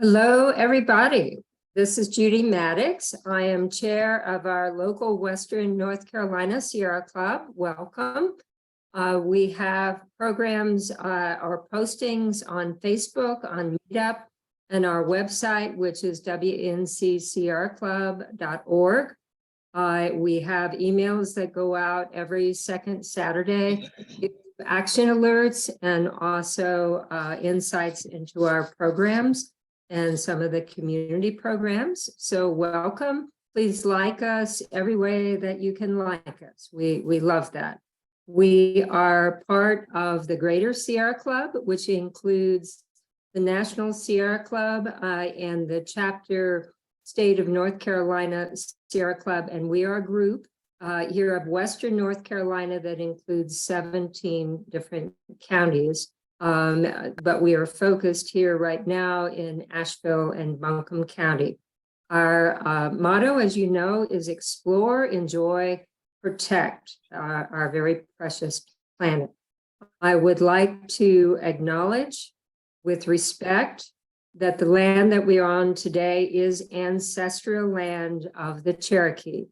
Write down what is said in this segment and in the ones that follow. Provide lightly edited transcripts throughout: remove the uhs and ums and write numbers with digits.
Hello, everybody. This is Judy Maddox. I am chair of our local Western North Carolina Sierra Club. Welcome. We have programs or postings on Facebook, on Meetup, and our website, which is wncSierraclub.org. We have emails that go out every second Saturday, action alerts, and also insights into our programs and some of the community programs. So welcome. Please like us every way that you can like us. We love that. We are part of the Greater Sierra Club, which includes the National Sierra Club and the chapter State of North Carolina Sierra Club. And we are a group here of Western North Carolina that includes 17 different counties. But we are focused here right now in Asheville and Buncombe County. Our motto, as you know, is explore, enjoy, protect our very precious planet. I would like to acknowledge with respect that the land that we are on today is ancestral land of the Cherokee.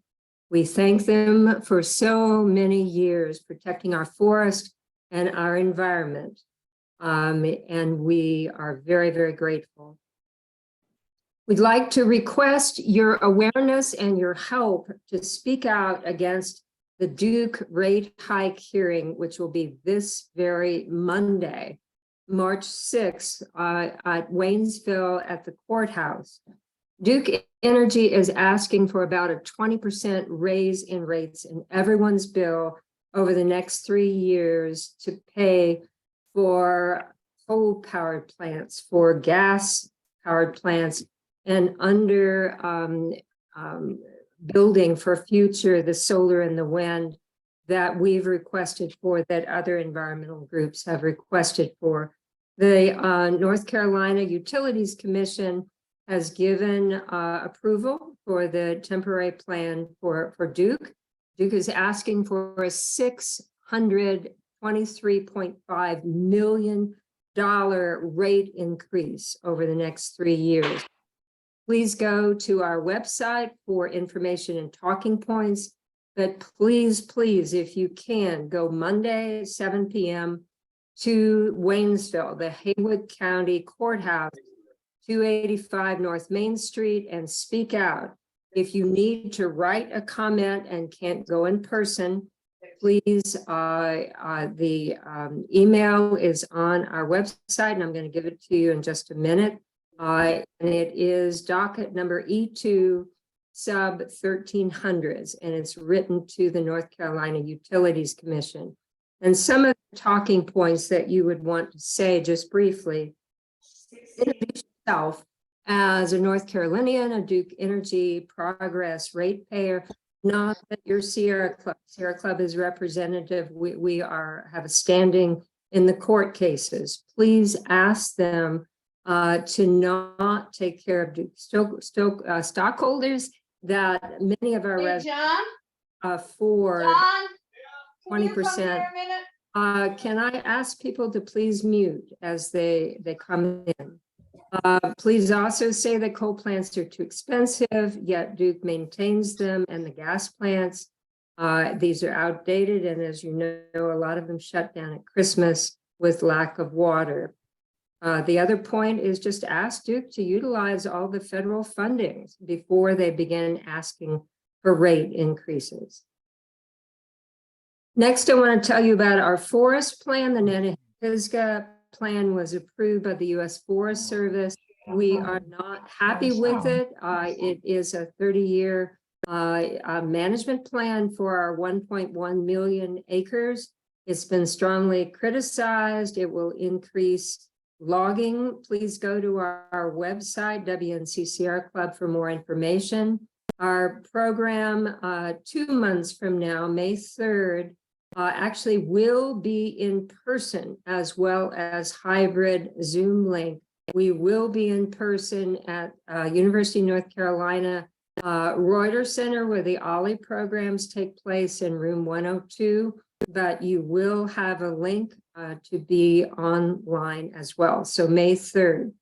We thank them for so many years protecting our forest and our environment. And we are very, very grateful. We'd like to request your awareness and your help to speak out against the Duke rate hike hearing, which will be this very Monday, March 6th, at Waynesville at the courthouse. Duke Energy is asking for about a 20% raise in rates in everyone's bill over the next 3 years to pay for coal-powered plants, for gas-powered plants, and under building for future the solar and the wind that we've requested for, that other environmental groups have requested for. The North Carolina Utilities Commission has given approval for the temporary plan for Duke. Duke is asking for a $623.5 million rate increase over the next 3 years. Please go to our website for information and talking points. But please, please, if you can, go Monday, 7 p.m. to Waynesville, the Haywood County Courthouse, 285 North Main Street, and speak out. If you need to write a comment and can't go in person, please, the email is on our website, and I'm going to give it to you in just a minute. And it is docket number E2 sub 1300s, and it's written to the North Carolina Utilities Commission. And some of the talking points that you would want to say just briefly: introduce yourself as a North Carolinian, a Duke Energy Progress ratepayer. Not that your Sierra Club is representative. We have a standing in the court cases. Please ask them to not take care of Duke stockholders that many of our residents afford 20%. Can I ask people to please mute as they come in? Please also say that coal plants are too expensive, yet Duke maintains them, and the gas plants. These are outdated, and as you know, a lot of them shut down at Christmas with lack of water. The other point is just ask Duke to utilize all the federal fundings before they begin asking for rate increases. Next, I want to tell you about our forest plan. The Nanahisga plan was approved by the U.S. Forest Service. We are not happy with it. It is a 30-year management plan for our 1.1 million acres. It's been strongly criticized. It will increase logging. Please go to our website, WNC Sierra Club, for more information. Our program 2 months from now, May 3rd, actually will be in person as well as hybrid Zoom link. We will be in person at University of North Carolina Reuters Center, where the OLLI programs take place in room 102, but you will have a link to be online as well. So May 3rd.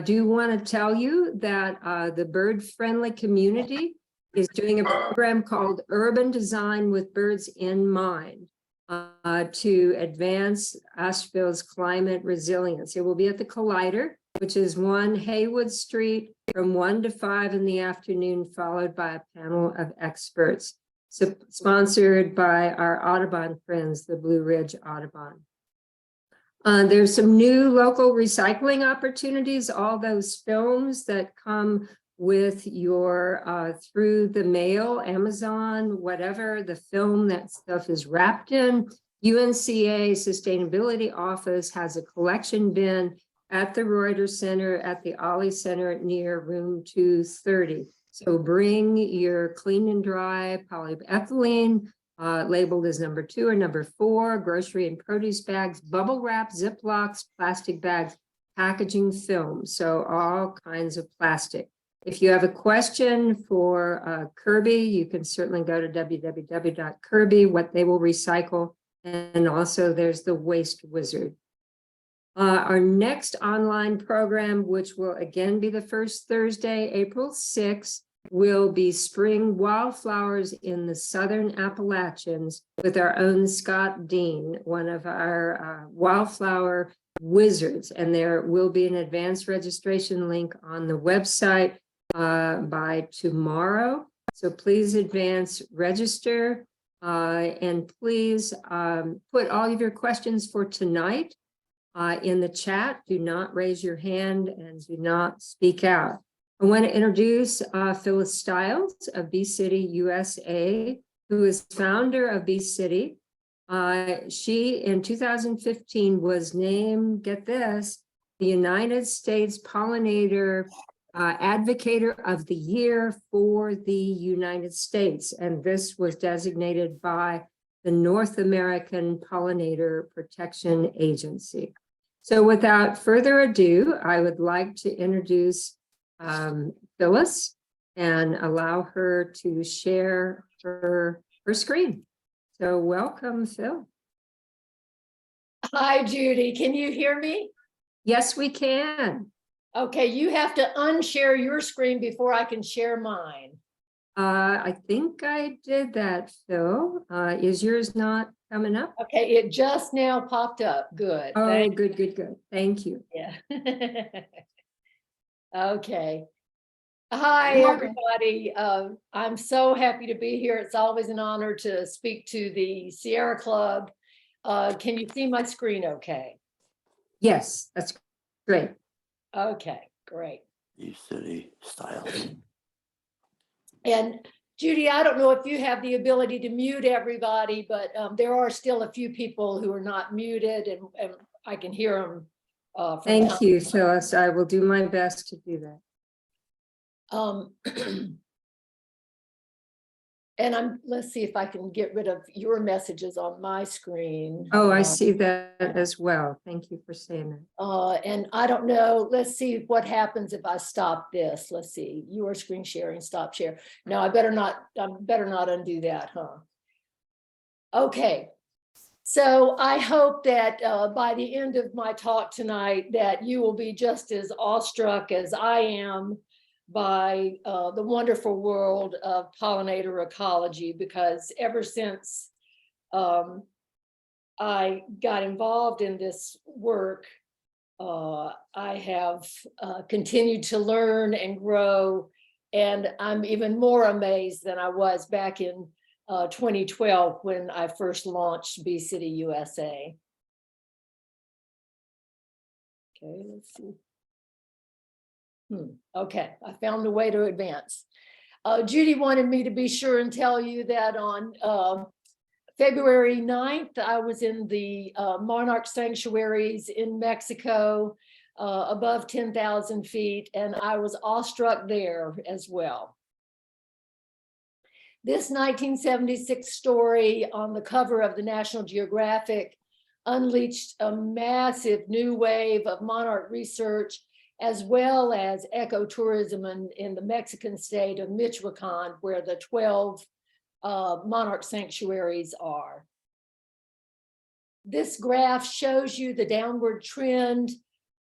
Do want to tell you that the bird-friendly community is doing a program called Urban Design with Birds in Mind to advance Asheville's climate resilience. It will be at the Collider, which is 1 Haywood Street, from 1 to 5 in the afternoon, followed by a panel of experts. So, sponsored by our Audubon friends, the Blue Ridge Audubon. There's some new local recycling opportunities, all those films that come with your through the mail, Amazon, whatever the film that stuff is wrapped in. UNCA Sustainability Office has a collection bin at the Reuters Center, at the OLLI Center near room 230. So bring your clean and dry polyethylene, labeled as number 2 or number 4, grocery and produce bags, bubble wrap, Ziplocs, plastic bags, packaging film. So all kinds of plastic. If you have a question for Kirby, you can certainly go to www.kirby, what they will recycle. And also there's the Waste Wizard. Our next online program, which will again be the first Thursday, April 6th, will be Spring Wildflowers in the Southern Appalachians with our own Scott Dean, one of our wildflower wizards. And there will be an advanced registration link on the website by tomorrow. So please advance register and please put all of your questions for tonight in the chat. Do not raise your hand and do not speak out. I want to introduce Phyllis Styles of Bee City, USA, who is founder of Bee City. She, in 2015, was named, get this, the United States Pollinator Advocator of the Year for the United States. And this was designated by the North American Pollinator Protection Agency. So without further ado, I would like to introduce Phyllis and allow her to share her screen. So welcome, Phil. Hi, Judy. Can you hear me? Yes, we can. Okay, you have to unshare your screen before I can share mine. I think I did that, Phil. Is yours not coming up? Okay, it just now popped up. Good. Oh, good. Thank you. Yeah. Okay. Hi, everybody. I'm so happy to be here. It's always an honor to speak to the Sierra Club. Can you see my screen okay? Yes, that's great. Okay, great. Bee City Styles. And Judy, I don't know if you have the ability to mute everybody, but there are still a few people who are not muted, and I can hear them. Thank you, Phyllis. I will do my best to do that. And let's see if I can get rid of your messages on my screen. Oh, I see that as well. Thank you for saying that. And I don't know, let's see what happens if I stop this. Let's see, your screen sharing, stop share. No, I better not undo that, huh? Okay. So I hope that by the end of my talk tonight that you will be just as awestruck as I am by the wonderful world of pollinator ecology, because ever since I got involved in this work, I have continued to learn and grow, and I'm even more amazed than I was back in 2012 when I first launched Bee City USA. Okay, let's see. Okay, I found a way to advance. Judy wanted me to be sure and tell you that on February 9th, I was in the monarch sanctuaries in Mexico, above 10,000 feet, and I was awestruck there as well. This 1976 story on the cover of the National Geographic unleashed a massive new wave of monarch research, as well as ecotourism in the Mexican state of Michoacan, where the 12 monarch sanctuaries are. This graph shows you the downward trend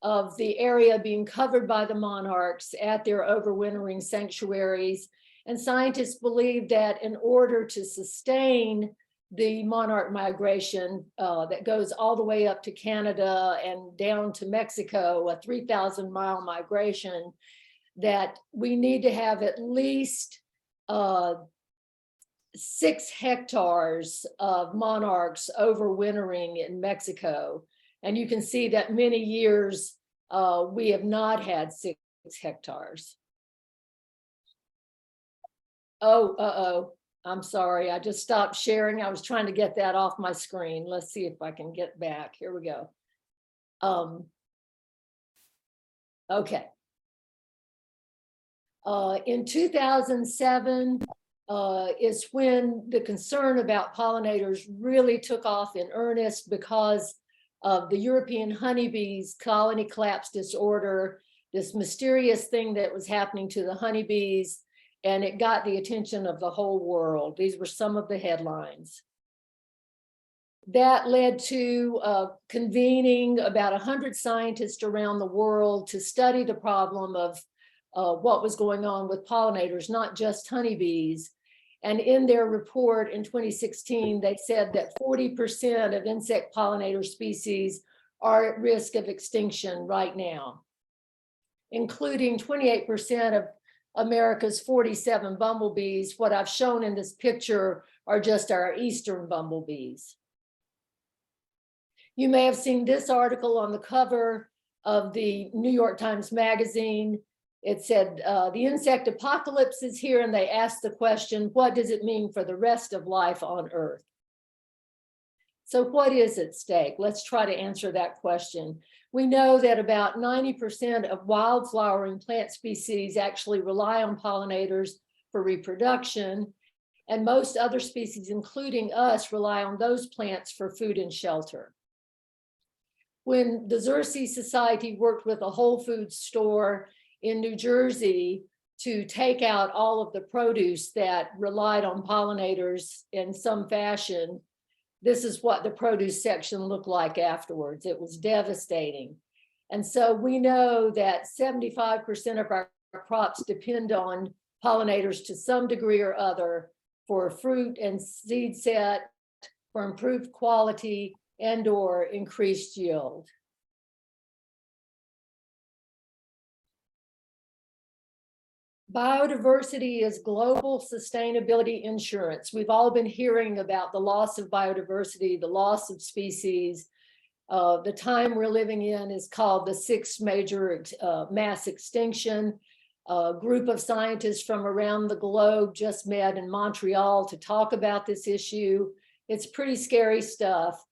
of the area being covered by the monarchs at their overwintering sanctuaries. And scientists believe that in order to sustain the monarch migration that goes all the way up to Canada and down to Mexico, a 3,000-mile migration, that we need to have at least 6 hectares of monarchs overwintering in Mexico. And you can see that many years we have not had 6 hectares. Oh, I'm sorry, I just stopped sharing. I was trying to get that off my screen. Let's see if I can get back. Here we go. Okay. In 2007 is when the concern about pollinators really took off in earnest because of the European honeybees colony collapse disorder, this mysterious thing that was happening to the honeybees, and it got the attention of the whole world. These were some of the headlines. That led to convening about 100 scientists around the world to study the problem of what was going on with pollinators, not just honeybees. And in their report in 2016, they said that 40% of insect pollinator species are at risk of extinction right now, including 28% of America's 47 bumblebees. What I've shown in this picture are just our eastern bumblebees. You may have seen this article on the cover of the New York Times Magazine. It said, the insect apocalypse is here, and they asked the question, what does it mean for the rest of life on Earth? So what is at stake? Let's try to answer that question. We know that about 90% of wildflowering plant species actually rely on pollinators for reproduction, and most other species, including us, rely on those plants for food and shelter. When the Xerces Society worked with a Whole Foods store in New Jersey to take out all of the produce that relied on pollinators in some fashion, this is what the produce section looked like afterwards. It was devastating. And so we know that 75% of our crops depend on pollinators to some degree or other for fruit and seed set, for improved quality and/or increased yield. Biodiversity is global sustainability insurance. We've all been hearing about the loss of biodiversity, the loss of species. The time we're living in is called the 6th major mass extinction. A group of scientists from around the globe just met in Montreal to talk about this issue. It's pretty scary stuff.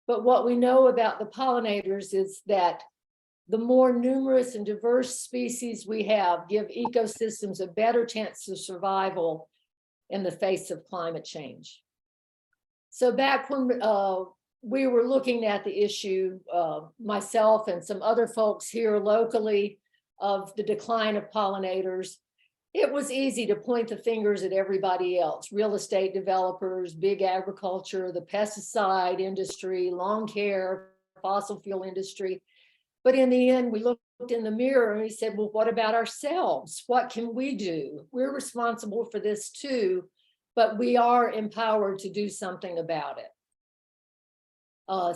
But what we know about the pollinators is that the more numerous and diverse species we have give ecosystems a better chance of survival in the face of climate change. So back when we were looking at the issue, myself and some other folks here locally, of the decline of pollinators, it was easy to point the fingers at everybody else: real estate developers, big agriculture, the pesticide industry, lawn care, fossil fuel industry. But in the end, we looked in the mirror and we said, well, what about ourselves? What can we do? We're responsible for this too, but we are empowered to do something about it.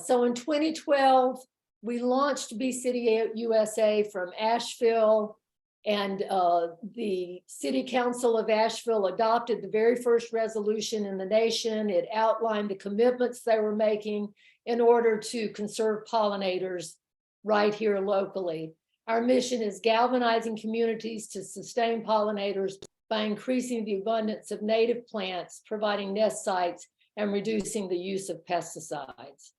So in 2012, we launched Bee City USA from Asheville, and the City Council of Asheville adopted the very first resolution in the nation. It outlined the commitments they were making in order to conserve pollinators right here locally. Our mission is galvanizing communities to sustain pollinators by increasing the abundance of native plants, providing nest sites, and reducing the use of pesticides.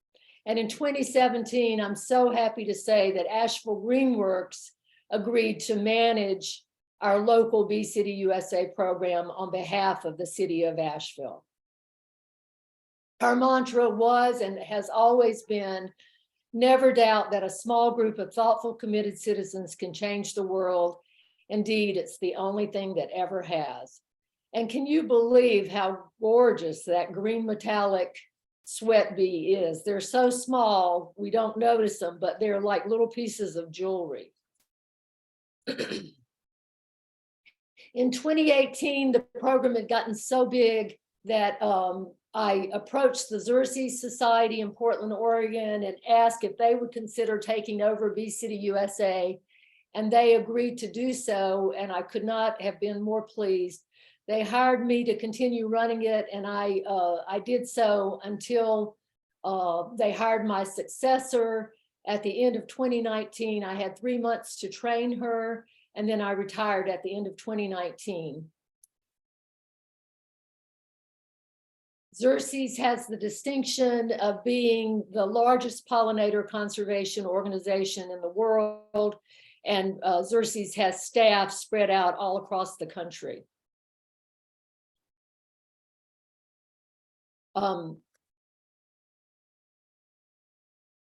And in 2017, I'm so happy to say that Asheville Greenworks agreed to manage our local Bee City USA program on behalf of the city of Asheville. Our mantra was and has always been, never doubt that a small group of thoughtful, committed citizens can change the world. Indeed, it's the only thing that ever has. And can you believe how gorgeous that green metallic sweat bee is? They're so small, we don't notice them, but they're like little pieces of jewelry. In 2018, the program had gotten so big that I approached the Xerces Society in Portland, Oregon, and asked if they would consider taking over Bee City USA, and they agreed to do so, and I could not have been more pleased. They hired me to continue running it, and I did so until they hired my successor. At the end of 2019, I had 3 months to train her, and then I retired at the end of 2019. Xerces has the distinction of being the largest pollinator conservation organization in the world, and Xerces has staff spread out all across the country.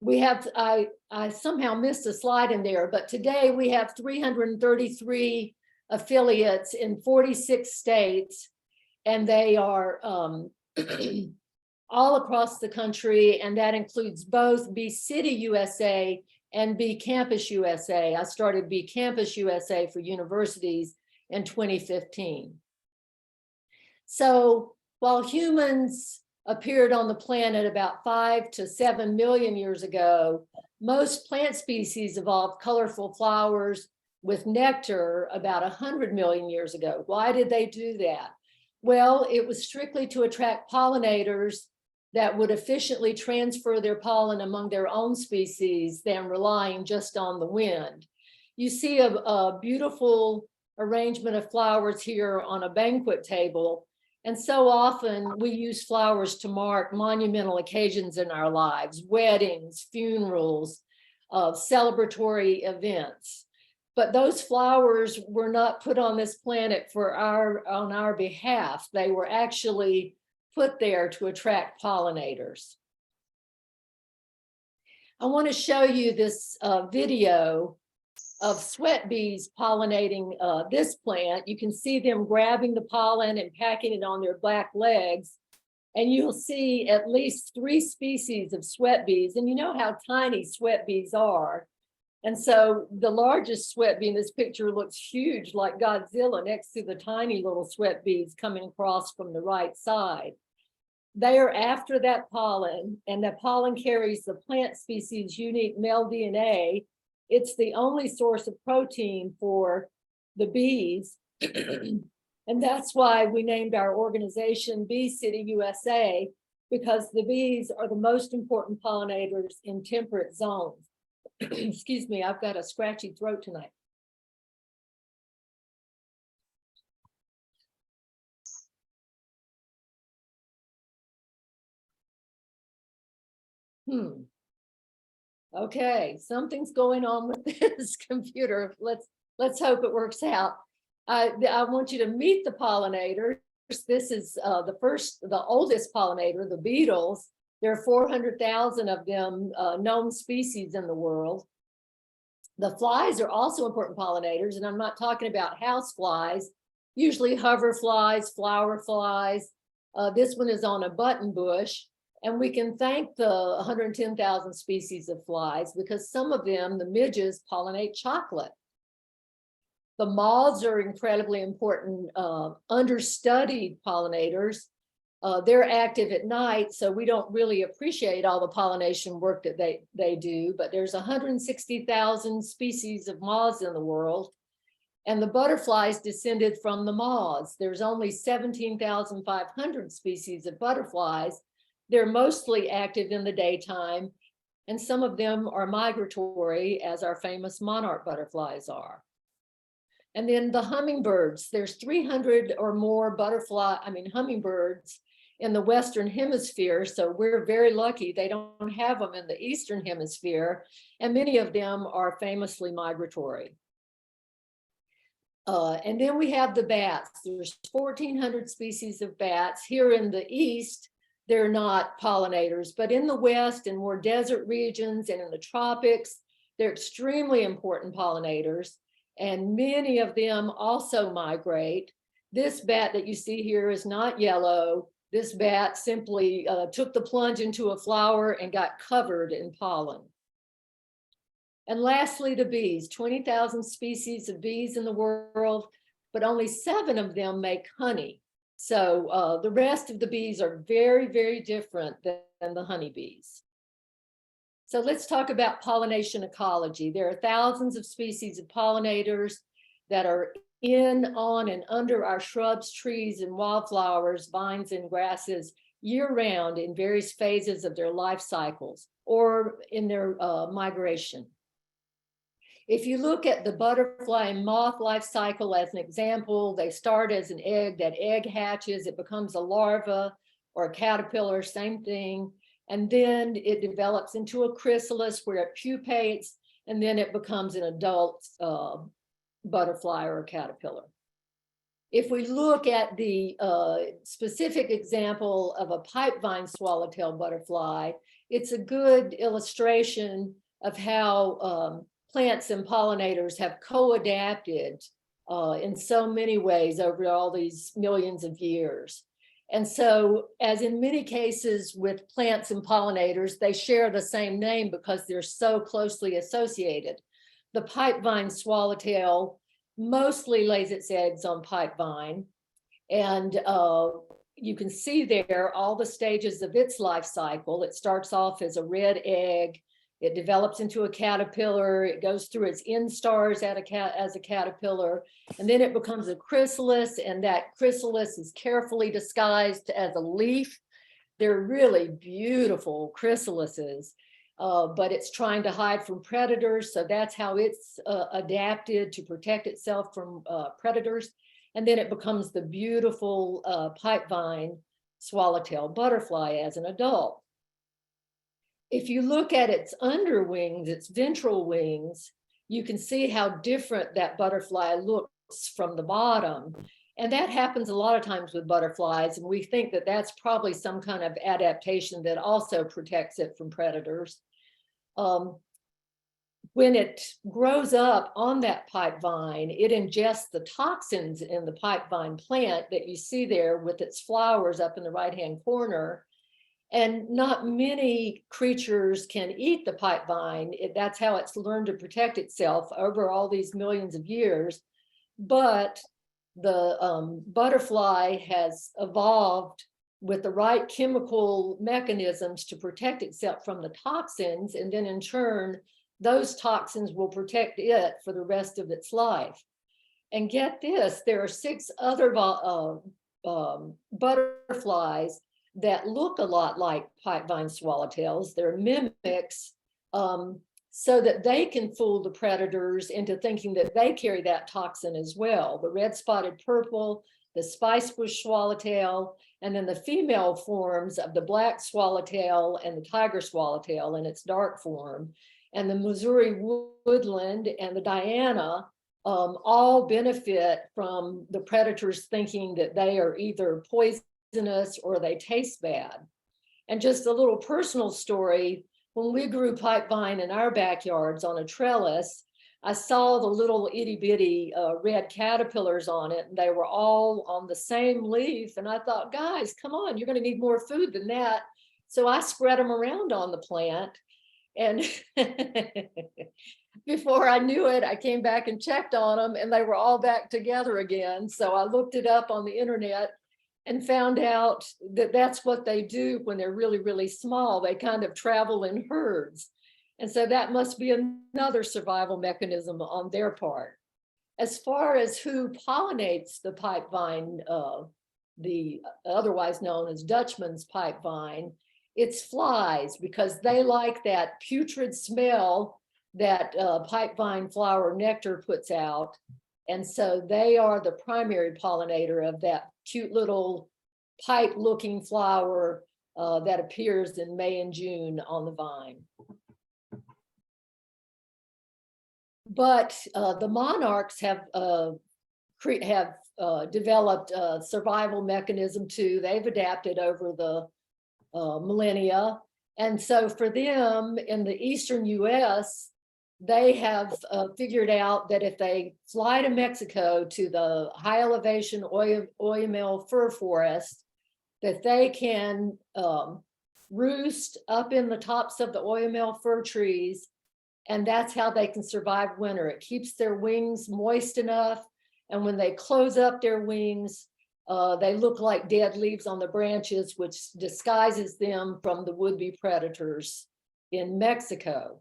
We have, I somehow missed a slide in there, but today we have 333 affiliates in 46 states, and they are all across the country, and that includes both Bee City USA and Bee Campus USA. I started Bee Campus USA for universities in 2015. So while humans appeared on the planet about 5 to 7 million years ago, most plant species evolved colorful flowers with nectar about 100 million years ago. Why did they do that? Well, it was strictly to attract pollinators that would efficiently transfer their pollen among their own species than relying just on the wind. You see a beautiful arrangement of flowers here on a banquet table. And so often we use flowers to mark monumental occasions in our lives, weddings, funerals, celebratory events. But those flowers were not put on this planet on our behalf. They were actually put there to attract pollinators. I want to show you this video of sweat bees pollinating this plant. You can see them grabbing the pollen and packing it on their back legs. And you'll see at least 3 species of sweat bees. And you know how tiny sweat bees are. And so the largest sweat bee in this picture looks huge, like Godzilla, next to the tiny little sweat bees coming across from the right side. They are after that pollen, and the pollen carries the plant species' unique male DNA. It's the only source of protein for the bees. And that's why we named our organization Bee City USA, because the bees are the most important pollinators in temperate zones. Excuse me, I've got a scratchy throat tonight. Okay, something's going on with this computer. Let's hope it works out. I want you to meet the pollinators. This is the oldest pollinator, the beetles. There are 400,000 of them known species in the world. The flies are also important pollinators, and I'm not talking about house flies, usually hover flies, flower flies. This one is on a button bush, and we can thank the 110,000 species of flies because some of them, the midges, pollinate chocolate. The moths are incredibly important understudied pollinators. They're active at night, so we don't really appreciate all the pollination work that they do, but there's 160,000 species of moths in the world, and the butterflies descended from the moths. There's only 17,500 species of butterflies. They're mostly active in the daytime, and some of them are migratory, as our famous monarch butterflies are. And then the hummingbirds, there's 300 or more hummingbirds in the Western Hemisphere. So we're very lucky they don't have them in the Eastern Hemisphere. And many of them are famously migratory. And then we have the bats. There's 1,400 species of bats. Here in the east, they're not pollinators, but in the west and more desert regions and in the tropics, they're extremely important pollinators. And many of them also migrate. This bat that you see here is not yellow. This bat simply took the plunge into a flower and got covered in pollen. And lastly, the bees, 20,000 species of bees in the world, but only 7 of them make honey. So the rest of the bees are very, very different than the honeybees. So let's talk about pollination ecology. There are thousands of species of pollinators that are in, on, and under our shrubs, trees, and wildflowers, vines, and grasses year-round in various phases of their life cycles or in their migration. If you look at the butterfly and moth life cycle as an example, they start as an egg, that egg hatches, it becomes a larva or a caterpillar, same thing. And then it develops into a chrysalis where it pupates, and then it becomes an adult butterfly or a caterpillar. If we look at the specific example of a pipevine swallowtail butterfly, it's a good illustration of how plants and pollinators have co-adapted in so many ways over all these millions of years. And so, as in many cases with plants and pollinators, they share the same name because they're so closely associated. The pipevine swallowtail mostly lays its eggs on pipevine, and you can see there all the stages of its life cycle. It starts off as a red egg. It develops into a caterpillar. It goes through its instars as a caterpillar, and then it becomes a chrysalis, and that chrysalis is carefully disguised as a leaf. They're really beautiful chrysalises, but it's trying to hide from predators, so that's how it's adapted to protect itself from predators. And then it becomes the beautiful pipevine swallowtail butterfly as an adult. If you look at its underwings, its ventral wings, you can see how different that butterfly looks from the bottom. And that happens a lot of times with butterflies, and we think that that's probably some kind of adaptation that also protects it from predators. When it grows up on that pipevine, it ingests the toxins in the pipevine plant that you see there with its flowers up in the right-hand corner. And not many creatures can eat the pipevine. That's how it's learned to protect itself over all these millions of years. But the butterfly has evolved with the right chemical mechanisms to protect itself from the toxins. And then in turn, those toxins will protect it for the rest of its life. And get this, there are 6 other butterflies that look a lot like pipevine swallowtails. They're mimics, so that they can fool the predators into thinking that they carry that toxin as well. The red-spotted purple, the spicebush swallowtail, and then the female forms of the black swallowtail and the tiger swallowtail in its dark form, and the Missouri woodland and the Diana all benefit from the predators thinking that they are either poisonous or they taste bad. And just a little personal story, when we grew pipevine in our backyards on a trellis, I saw the little itty bitty red caterpillars on it, and they were all on the same leaf. And I thought, guys, come on, you're going to need more food than that. So I spread them around on the plant. And before I knew it, I came back and checked on them, and they were all back together again. So I looked it up on the internet and found out that that's what they do when they're really, really small. They kind of travel in herds. And so that must be another survival mechanism on their part. As far as who pollinates the pipevine, the otherwise known as Dutchman's pipevine, it's flies, because they like that putrid smell that pipevine flower nectar puts out. And so they are the primary pollinator of that cute little pipe-looking flower that appears in May and June on the vine. But the monarchs have have developed a survival mechanism too. They've adapted over the millennia. And so for them in the eastern US, they have figured out that if they fly to Mexico to the high elevation Oyamel fir forest, that they can roost up in the tops of the Oyamel fir trees, and that's how they can survive winter. It keeps their wings moist enough, and when they close up their wings, they look like dead leaves on the branches, which disguises them from the would-be predators in Mexico.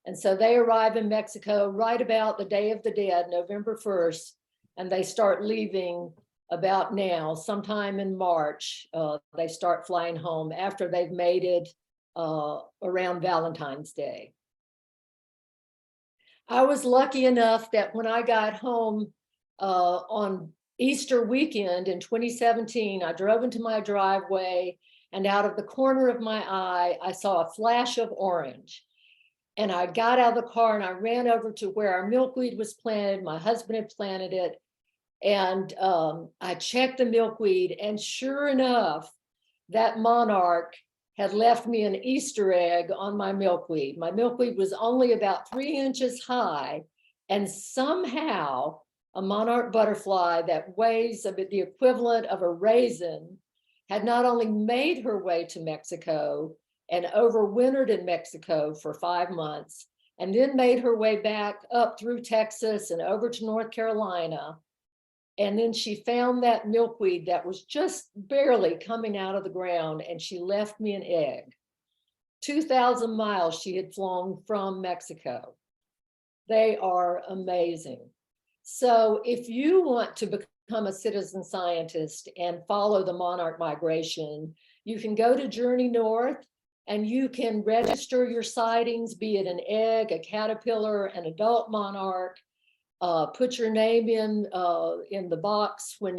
And so they arrive in Mexico right about the Day of the Dead, November 1st, and they start leaving about now, sometime in March. They start flying home after they've mated around Valentine's Day. I was lucky enough that when I got home on Easter weekend in 2017, I drove into my driveway, and out of the corner of my eye, I saw a flash of orange. And I got out of the car and I ran over to where our milkweed was planted. My husband had planted it. And I checked the milkweed, and sure enough, that monarch had left me an Easter egg on my milkweed. My milkweed was only about 3 inches high, and somehow a monarch butterfly that weighs the equivalent of a raisin had not only made her way to Mexico and overwintered in Mexico for 5 months, and then made her way back up through Texas and over to North Carolina. And then she found that milkweed that was just barely coming out of the ground, and she left me an egg. 2,000 miles she had flown from Mexico. They are amazing. So if you want to become a citizen scientist and follow the monarch migration, you can go to Journey North, and you can register your sightings, be it an egg, a caterpillar, an adult monarch. Put your name in the box when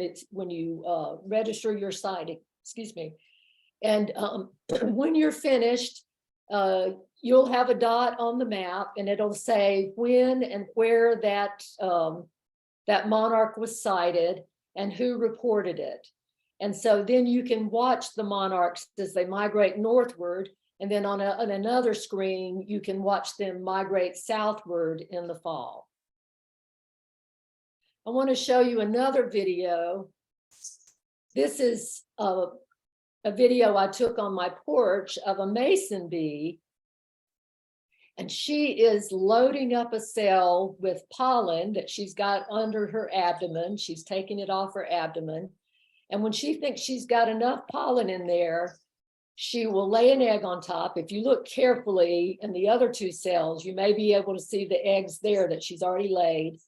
you register your sighting. Excuse me. And when you're finished, you'll have a dot on the map, and it'll say when and where that that monarch was sighted and who reported it. And so then you can watch the monarchs as they migrate northward. And then on another screen, you can watch them migrate southward in the fall. I want to show you another video. This is a video I took on my porch of a mason bee. And she is loading up a cell with pollen that she's got under her abdomen. She's taking it off her abdomen. And when she thinks she's got enough pollen in there, she will lay an egg on top. If you look carefully in the other 2 cells, you may be able to see the eggs there that she's already laid.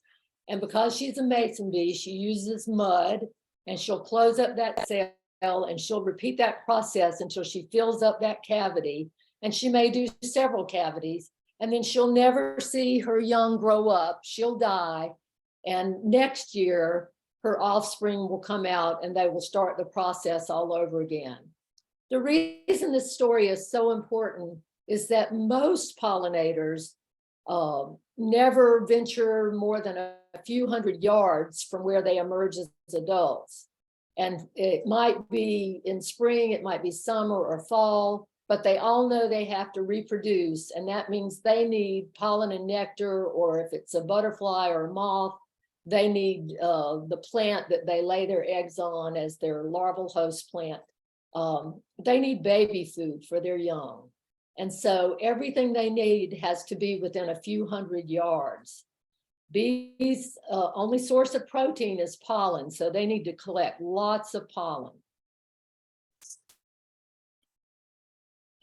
And because she's a mason bee, she uses mud, and she'll close up that cell, and she'll repeat that process until she fills up that cavity. And she may do several cavities, and then she'll never see her young grow up. She'll die. And next year, her offspring will come out, and they will start the process all over again. The reason this story is so important is that most pollinators never venture more than a few hundred yards from where they emerge as adults. And it might be in spring, it might be summer or fall, but they all know they have to reproduce. And that means they need pollen and nectar, or if it's a butterfly or a moth, they need the plant that they lay their eggs on as their larval host plant. They need baby food for their young. And so everything they need has to be within a few hundred yards. Bees' only source of protein is pollen, so they need to collect lots of pollen.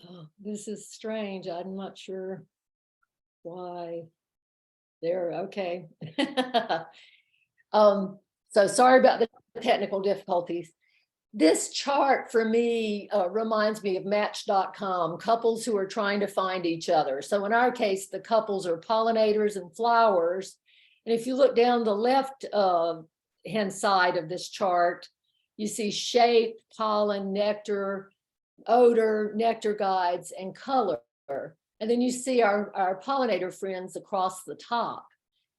Oh, this is strange. I'm not sure why. There, okay. So sorry about the technical difficulties. This chart for me reminds me of Match.com, couples who are trying to find each other. So in our case, the couples are pollinators and flowers. And if you look down the left hand side of this chart, you see shape, pollen, nectar, odor, nectar guides, and color. And then you see our pollinator friends across the top.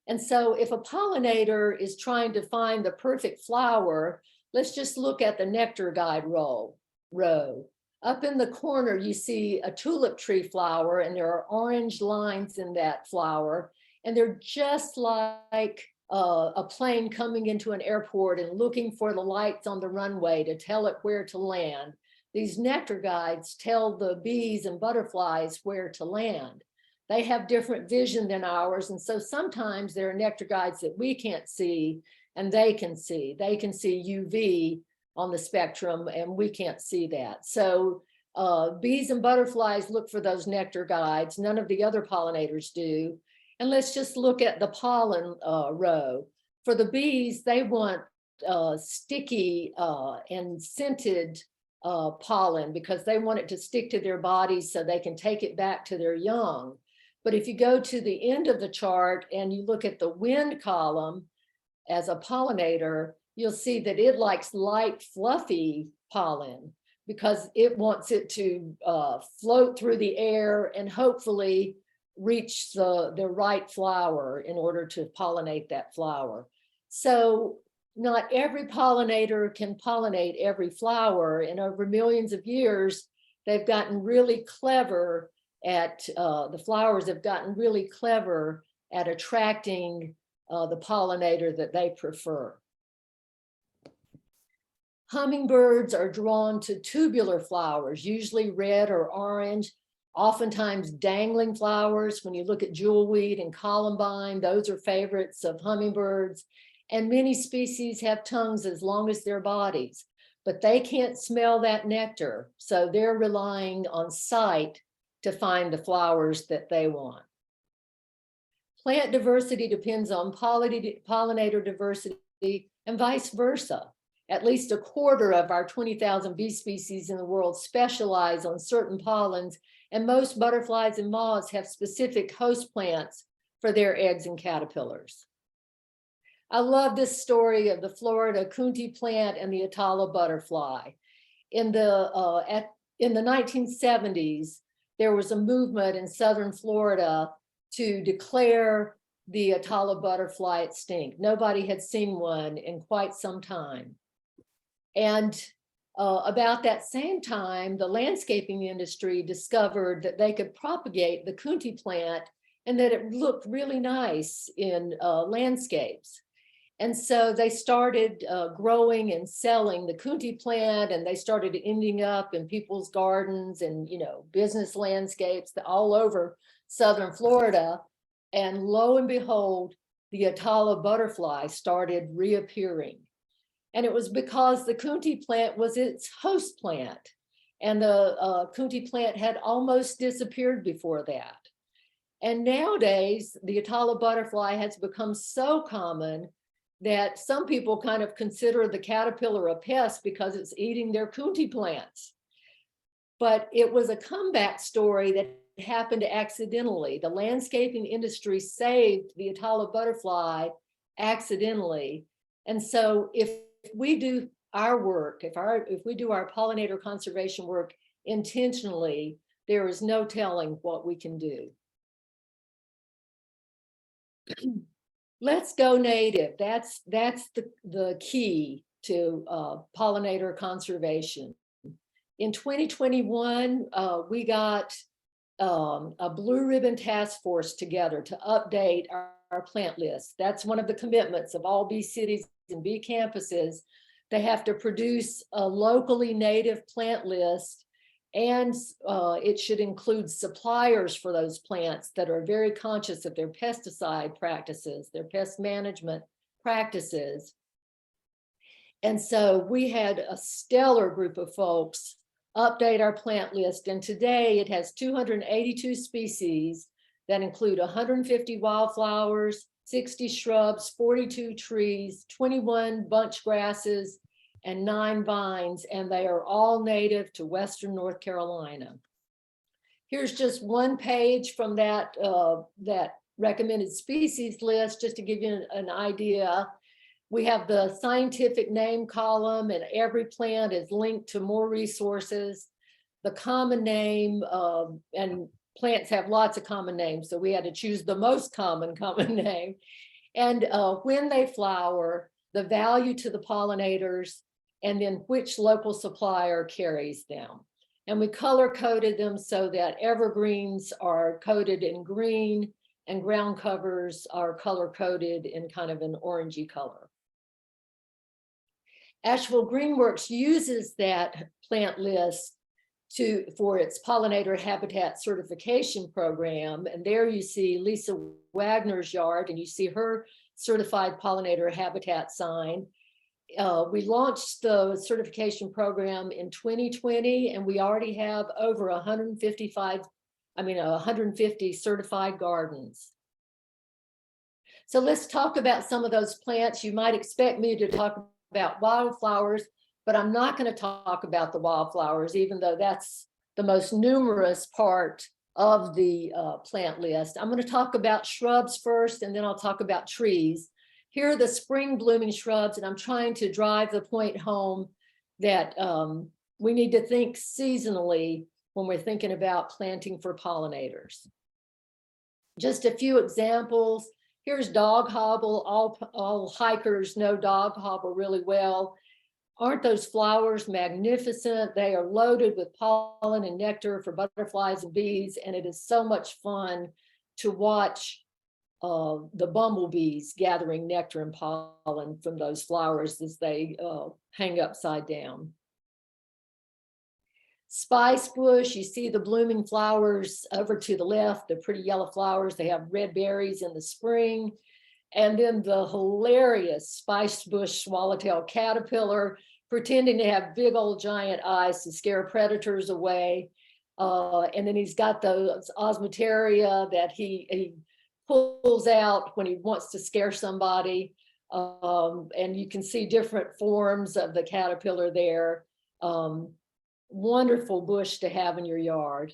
And so if a pollinator is trying to find the perfect flower, let's just look at the nectar guide row. Up in the corner, you see a tulip tree flower, and there are orange lines in that flower. And they're just like a plane coming into an airport and looking for the lights on the runway to tell it where to land. These nectar guides tell the bees and butterflies where to land. They have different vision than ours. And so sometimes there are nectar guides that we can't see and they can see. They can see UV on the spectrum and we can't see that. So bees and butterflies look for those nectar guides. None of the other pollinators do. And let's just look at the pollen row. For the bees, they want sticky and scented pollen because they want it to stick to their bodies so they can take it back to their young. But if you go to the end of the chart and you look at the wind column as a pollinator, you'll see that it likes light, fluffy pollen because it wants it to float through the air and hopefully reach the right flower in order to pollinate that flower. So not every pollinator can pollinate every flower, and over millions of years, they've gotten really clever at, the flowers have gotten really clever at attracting the pollinator that they prefer. Hummingbirds are drawn to tubular flowers, usually red or orange, oftentimes dangling flowers. When you look at jewelweed and columbine, those are favorites of hummingbirds. And many species have tongues as long as their bodies, but they can't smell that nectar. So they're relying on sight to find the flowers that they want. Plant diversity depends on pollinator diversity and vice versa. At least a quarter of our 20,000 bee species in the world specialize on certain pollens, and most butterflies and moths have specific host plants for their eggs and caterpillars. I love this story of the Florida Kunti plant and the Atala butterfly. In the 1970s, there was a movement in southern Florida to declare the Atala butterfly extinct. Nobody had seen one in quite some time. And about that same time, the landscaping industry discovered that they could propagate the Kunti plant and that it looked really nice in landscapes. And so they started growing and selling the Kunti plant, and they started ending up in people's gardens and, you know, business landscapes all over southern Florida. And lo and behold, the Atala butterfly started reappearing. And it was because the Kunti plant was its host plant. And the Kunti plant had almost disappeared before that. And nowadays, the Atala butterfly has become so common that some people kind of consider the caterpillar a pest because it's eating their Kunti plants. But it was a comeback story that happened accidentally. The landscaping industry saved the Atala butterfly accidentally. And so if we do our work, if we do our pollinator conservation work intentionally, there is no telling what we can do. Let's go native. That's the key to pollinator conservation. In 2021, we got a blue ribbon task force together to update our plant list. That's one of the commitments of all bee cities and bee campuses. They have to produce a locally native plant list, and it should include suppliers for those plants that are very conscious of their pesticide practices, their pest management practices. And so we had a stellar group of folks update our plant list, and today it has 282 species that include 150 wildflowers, 60 shrubs, 42 trees, 21 bunch grasses, and 9 vines, and they are all native to Western North Carolina. Here's just one page from that recommended species list, just to give you an idea. We have the scientific name column, and every plant is linked to more resources. The common name, and plants have lots of common names, so we had to choose the most common name. and when they flower, the value to the pollinators, and then which local supplier carries them. And we color coded them so that evergreens are coded in green and ground covers are color coded in kind of an orangey color. Asheville Greenworks uses that plant list for its pollinator habitat certification program. And there you see Lisa Wagner's yard, and you see her certified pollinator habitat sign. We launched the certification program in 2020, and we already have over 150 certified gardens. So let's talk about some of those plants. You might expect me to talk about wildflowers, but I'm not going to talk about the wildflowers, even though that's the most numerous part of the plant list. I'm going to talk about shrubs first, and then I'll talk about trees. Here are the spring blooming shrubs, and I'm trying to drive the point home that we need to think seasonally when we're thinking about planting for pollinators. Just a few examples. Here's dog hobble. All hikers know dog hobble really well. Aren't those flowers magnificent? They are loaded with pollen and nectar for butterflies and bees, and it is so much fun to watch the bumblebees gathering nectar and pollen from those flowers as they hang upside down. Spice bush, you see the blooming flowers over to the left, the pretty yellow flowers. They have red berries in the spring. And then the hilarious spice bush swallowtail caterpillar, pretending to have big old giant eyes to scare predators away. And then he's got those osmeteria that he pulls out when he wants to scare somebody. And you can see different forms of the caterpillar there. Wonderful bush to have in your yard.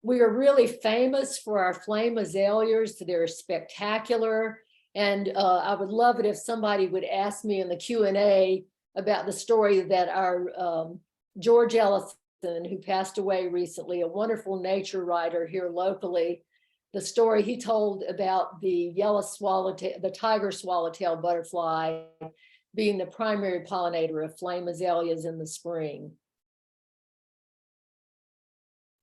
We are really famous for our flame azaleas. They're spectacular. And I would love it if somebody would ask me in the Q&A about the story that our George Ellison, who passed away recently, a wonderful nature writer here locally, the story he told about the yellow swallowtail, the tiger swallowtail butterfly being the primary pollinator of flame azaleas in the spring.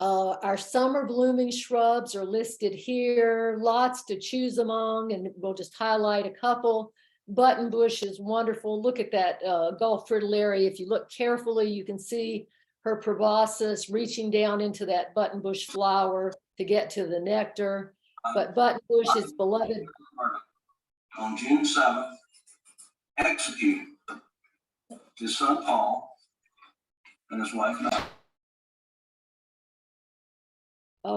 Our summer blooming shrubs are listed here, lots to choose among, and we'll just highlight a couple. Button bush is wonderful. Look at that Gulf fritillary. If you look carefully, you can see her proboscis reaching down into that button bush flower to get to the nectar. But button bush is beloved. On June 7th, executed his son Paul and his wife Mel.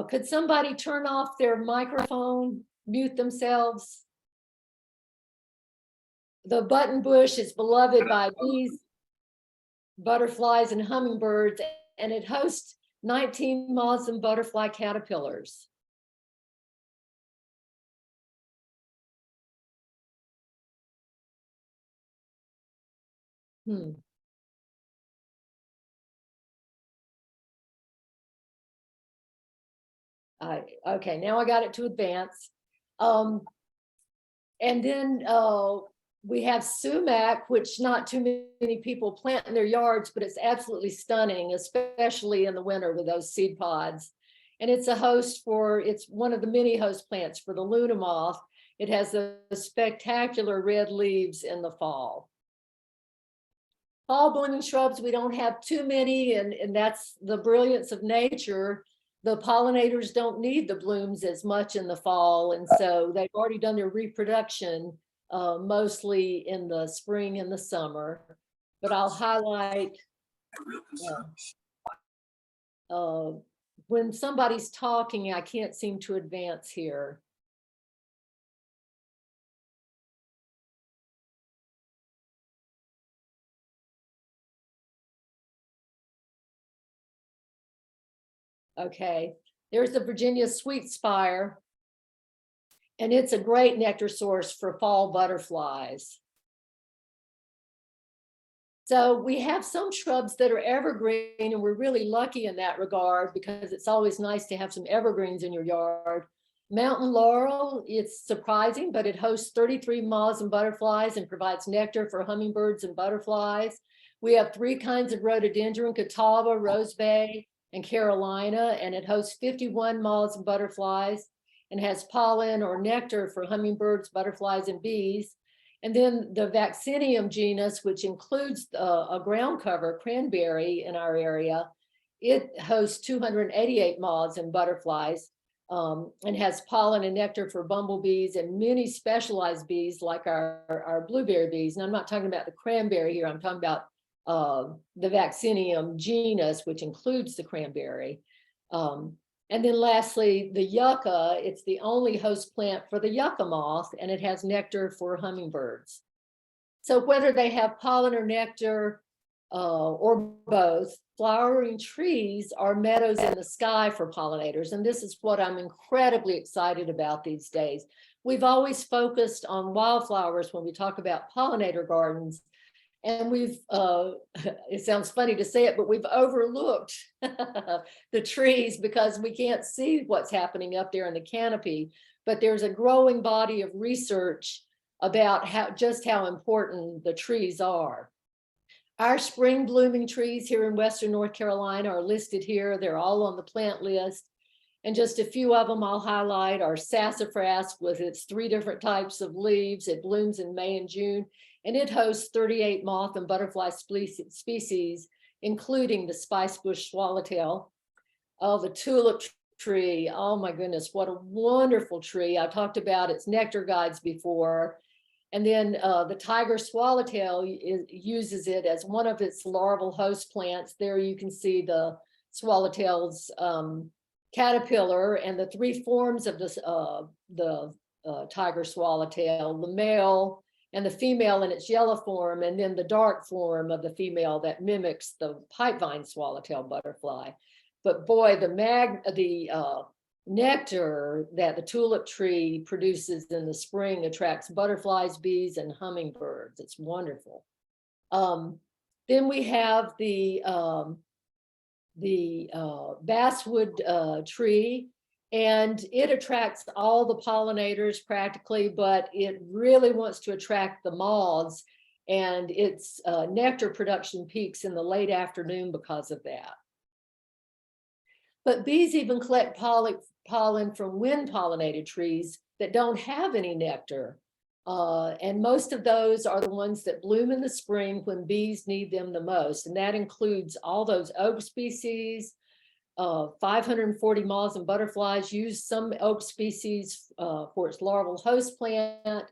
Could somebody turn off their microphone, mute themselves? The button bush is beloved by bees, butterflies, and hummingbirds, and it hosts 19 moths and butterfly caterpillars. Okay, now I got it to advance. And then we have sumac, which not too many people plant in their yards, but it's absolutely stunning, especially in the winter with those seed pods. And it's a host for, it's one of the many host plants for the Luna moth. It has the spectacular red leaves in the fall. Fall blooming shrubs, we don't have too many, and that's the brilliance of nature. The pollinators don't need the blooms as much in the fall, and so they've already done their reproduction mostly in the spring and the summer. But I'll highlight when somebody's talking, I can't seem to advance here. Okay, there's the Virginia sweet spire, and it's a great nectar source for fall butterflies. So we have some shrubs that are evergreen, and we're really lucky in that regard because it's always nice to have some evergreens in your yard. Mountain laurel, it's surprising, but it hosts 33 moths and butterflies and provides nectar for hummingbirds and butterflies. We have 3 kinds of rhododendron, Catawba, Rosebay, and Carolina, and it hosts 51 moths and butterflies and has pollen or nectar for hummingbirds, butterflies, and bees. And then the Vaccinium genus, which includes a ground cover, cranberry in our area, it hosts 288 moths and butterflies. And has pollen and nectar for bumblebees and many specialized bees like our blueberry bees. And I'm not talking about the cranberry here, I'm talking about the Vaccinium genus, which includes the cranberry. And then lastly, the yucca, it's the only host plant for the yucca moth, and it has nectar for hummingbirds. So whether they have pollen or nectar or both, flowering trees are meadows in the sky for pollinators. And this is what I'm incredibly excited about these days. We've always focused on wildflowers when we talk about pollinator gardens. And we've, it sounds funny to say it, but we've overlooked the trees because we can't see what's happening up there in the canopy. But there's a growing body of research about just how important the trees are. Our spring blooming trees here in Western North Carolina are listed here. They're all on the plant list. And just a few of them I'll highlight are sassafras with its 3 different types of leaves. It blooms in May and June, and it hosts 38 moth and butterfly species, including the spicebush swallowtail. Oh, the tulip tree. Oh my goodness, what a wonderful tree. I talked about its nectar guides before. And then the tiger swallowtail uses it as one of its larval host plants. There you can see the swallowtail's caterpillar and the 3 forms of this, the tiger swallowtail, the male and the female in its yellow form, and then the dark form of the female that mimics the pipevine swallowtail butterfly. But boy, the nectar that the tulip tree produces in the spring attracts butterflies, bees, and hummingbirds. It's wonderful. Then we have the basswood tree, and it attracts all the pollinators practically, but it really wants to attract the moths, and its nectar production peaks in the late afternoon because of that. But bees even collect pollen from wind-pollinated trees that don't have any nectar. And most of those are the ones that bloom in the spring when bees need them the most. And that includes all those oak species. 540 moths and butterflies use some oak species for its larval host plant.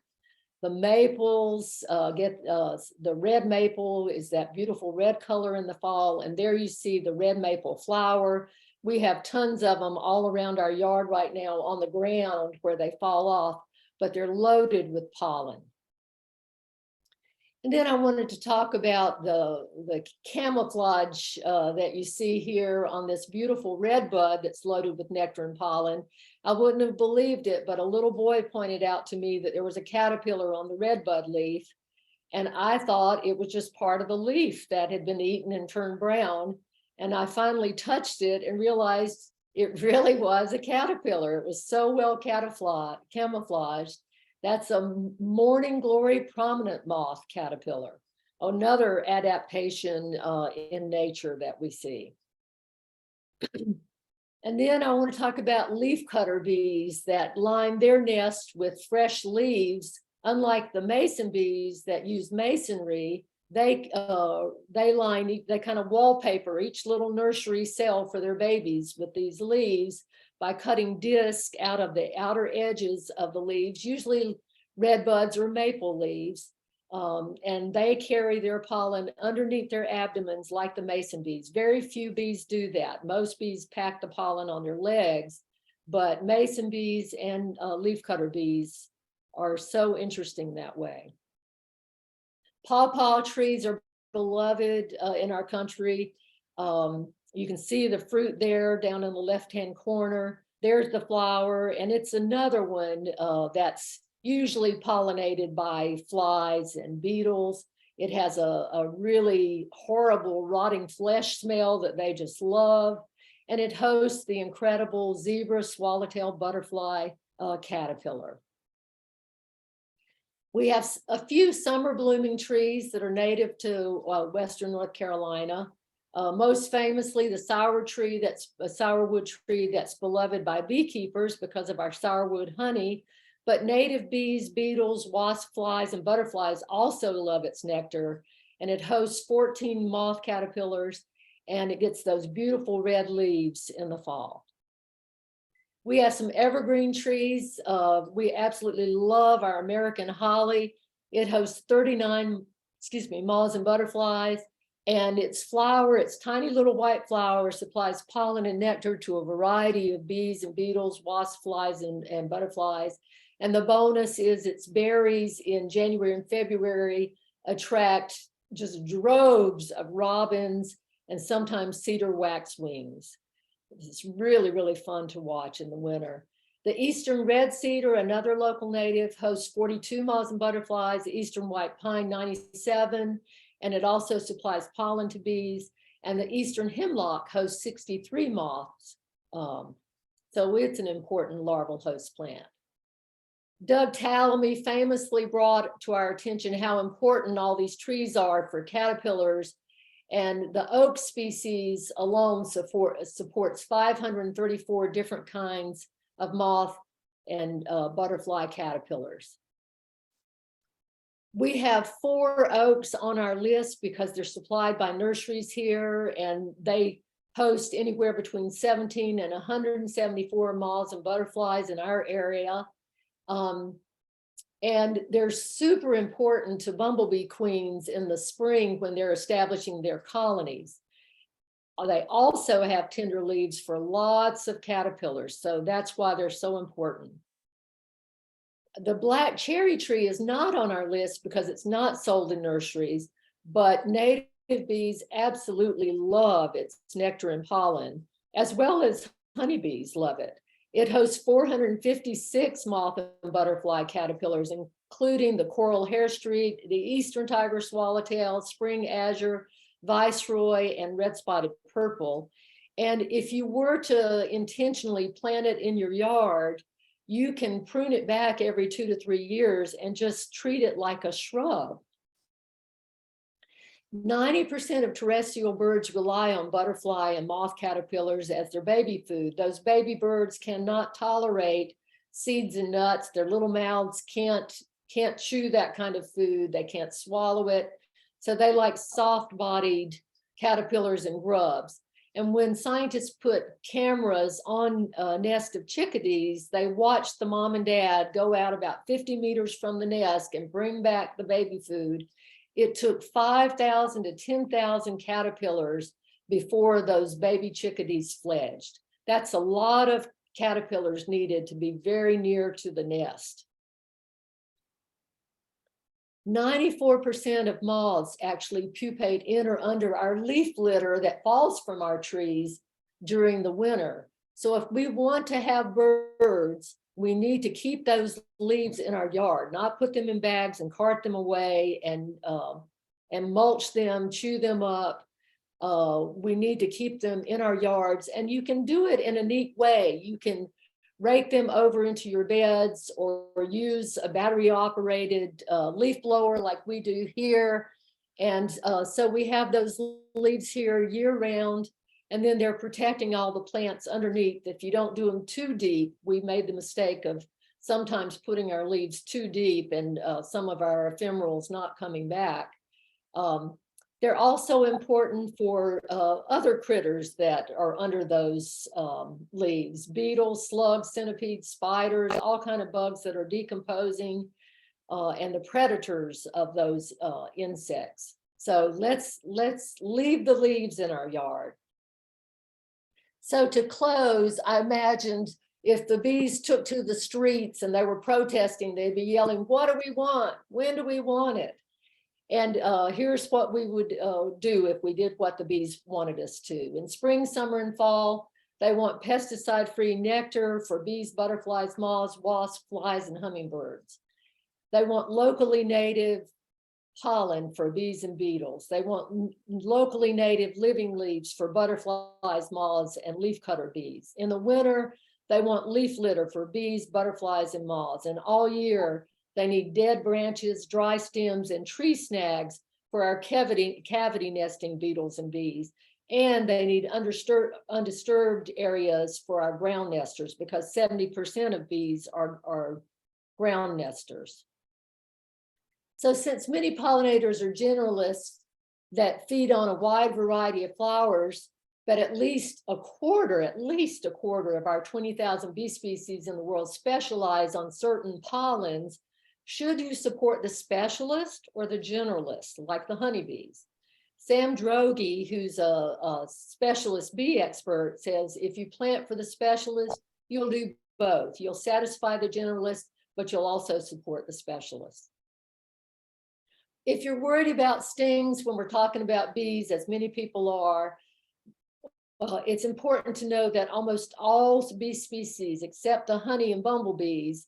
The maples the red maple is that beautiful red color in the fall. And there you see the red maple flower. We have tons of them all around our yard right now on the ground where they fall off, but they're loaded with pollen. And then I wanted to talk about the camouflage that you see here on this beautiful red bud that's loaded with nectar and pollen. I wouldn't have believed it, but a little boy pointed out to me that there was a caterpillar on the red bud leaf. And I thought it was just part of the leaf that had been eaten and turned brown. And I finally touched it and realized it really was a caterpillar. It was so well camouflaged. That's a morning glory prominent moth caterpillar, another adaptation in nature that we see. And then I want to talk about leafcutter bees that line their nest with fresh leaves. Unlike the mason bees that use masonry, they kind of wallpaper each little nursery cell for their babies with these leaves by cutting disc out of the outer edges of the leaves, usually red buds or maple leaves. And they carry their pollen underneath their abdomens like the mason bees. Very few bees do that. Most bees pack the pollen on their legs, but mason bees and leafcutter bees are so interesting that way. Pawpaw trees are beloved in our country. You can see the fruit there down in the left-hand corner. There's the flower, and it's another one that's usually pollinated by flies and beetles. It has a really horrible rotting flesh smell that they just love. And it hosts the incredible zebra swallowtail butterfly caterpillar. We have a few summer blooming trees that are native to Western North Carolina. Most famously, the sourwood tree that's beloved by beekeepers because of our sourwood honey. But native bees, beetles, wasp flies, and butterflies also love its nectar. And it hosts 14 moth caterpillars, and it gets those beautiful red leaves in the fall. We have some evergreen trees. We absolutely love our American holly. It hosts 39, moths and butterflies, and its tiny little white flower supplies pollen and nectar to a variety of bees and beetles, wasp flies, and butterflies. And the bonus is its berries in January and February attract just droves of robins and sometimes cedar waxwings. It's really, really fun to watch in the winter. The eastern red cedar, another local native, hosts 42 moths and butterflies, the eastern white pine 97, and it also supplies pollen to bees. And the eastern hemlock hosts 63 moths. So it's an important larval host plant. Doug Tallamy famously brought to our attention how important all these trees are for caterpillars. And the oak species alone supports 534 different kinds of moth and butterfly caterpillars. We have 4 oaks on our list because they're supplied by nurseries here, and they host anywhere between 17 and 174 moths and butterflies in our area. And they're super important to bumblebee queens in the spring when they're establishing their colonies. They also have tender leaves for lots of caterpillars, so that's why they're so important. The black cherry tree is not on our list because it's not sold in nurseries, but native bees absolutely love its nectar and pollen, as well as honeybees love it. It hosts 456 moth and butterfly caterpillars, including the coral hairstreak, the eastern tiger swallowtail, spring azure, viceroy, and red-spotted purple. And if you were to intentionally plant it in your yard, you can prune it back every 2 to 3 years and just treat it like a shrub. 90% of terrestrial birds rely on butterfly and moth caterpillars as their baby food. Those baby birds cannot tolerate seeds and nuts. Their little mouths can't chew that kind of food. They can't swallow it. So they like soft-bodied caterpillars and grubs. And when scientists put cameras on a nest of chickadees, they watch the mom and dad go out about 50 meters from the nest and bring back the baby food. It took 5,000 to 10,000 caterpillars before those baby chickadees fledged. That's a lot of caterpillars needed to be very near to the nest. 94% of moths actually pupate in or under our leaf litter that falls from our trees during the winter. So if we want to have birds, we need to keep those leaves in our yard, not put them in bags and cart them away and mulch them, chew them up. We need to keep them in our yards, and you can do it in a neat way. You can rake them over into your beds or use a battery operated leaf blower like we do here. And so we have those leaves here year round. And then they're protecting all the plants underneath. If you don't do them too deep, we made the mistake of sometimes putting our leaves too deep and some of our ephemerals not coming back. They're also important for other critters that are under those leaves: beetles, slugs, centipedes, spiders, all kinds of bugs that are decomposing, and the predators of those insects. So let's leave the leaves in our yard. So to close, I imagined if the bees took to the streets and they were protesting, they'd be yelling, "What do we want? When do we want it?" And here's what we would do if we did what the bees wanted us to. In spring, summer, and fall, they want pesticide-free nectar for bees, butterflies, moths, wasps, flies, and hummingbirds. They want locally native pollen for bees and beetles. They want locally native living leaves for butterflies, moths, and leafcutter bees. In the winter, They want leaf litter for bees, butterflies, and moths. And all year, they need dead branches, dry stems, and tree snags for our cavity nesting beetles and bees. And they need undisturbed areas for our ground nesters, because 70% of bees are ground nesters. So since many pollinators are generalists that feed on a wide variety of flowers, but at least a quarter of our 20,000 bee species in the world specialize on certain pollens, should you support the specialist or the generalist, like the honeybees? Sam Droege, who's a specialist bee expert, says if you plant for the specialist, you'll do both. You'll satisfy the generalist, but you'll also support the specialist. If you're worried about stings when we're talking about bees, as many people are, it's important to know that almost all bee species, except the honey and bumblebees,